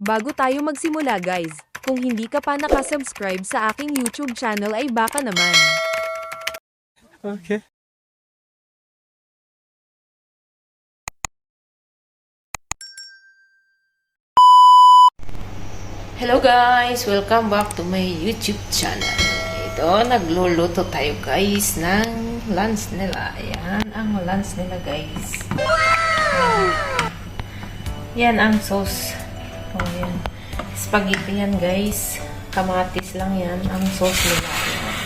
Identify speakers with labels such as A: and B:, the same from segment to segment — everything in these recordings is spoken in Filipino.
A: Bago tayo magsimula guys, kung hindi ka pa nakasubscribe sa aking YouTube channel ay baka naman.
B: Okay.
C: Hello guys! Welcome back to my YouTube channel. Ito, nagluluto tayo guys ng lunch nila. Ayan ang lunch nila guys. Yan ang sauce. Oh, yan. Spaghetti yan guys. Kamatis lang yan ang sauce nila. Ayan.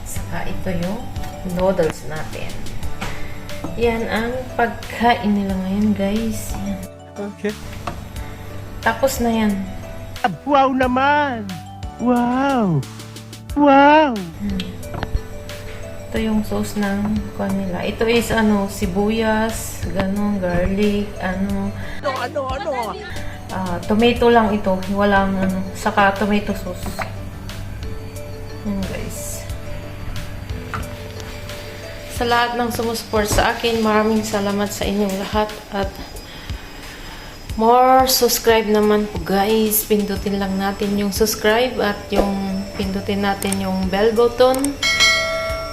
C: Saka ito yung noodles natin. Yan ang pagkain nila ngayon guys. Yan.
B: Okay.
C: Tapos na yan.
B: Wow naman! Wow! Wow!
C: Ito yung sauce ng kanila. Ito is sibuyas, ganun, garlic, tomato lang ito. Walang saka tomato sauce. Guys. Sa lahat ng sumusupport sa akin, maraming salamat sa inyong lahat at more subscribe naman po guys. Pindutin lang natin yung subscribe at yung pindutin natin yung bell button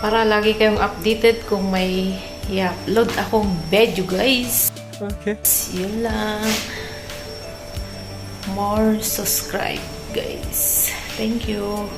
C: para lagi kayong updated kung may i-upload akong video guys.
B: Okay.
C: Yun lang. More subscribe guys. Thank you.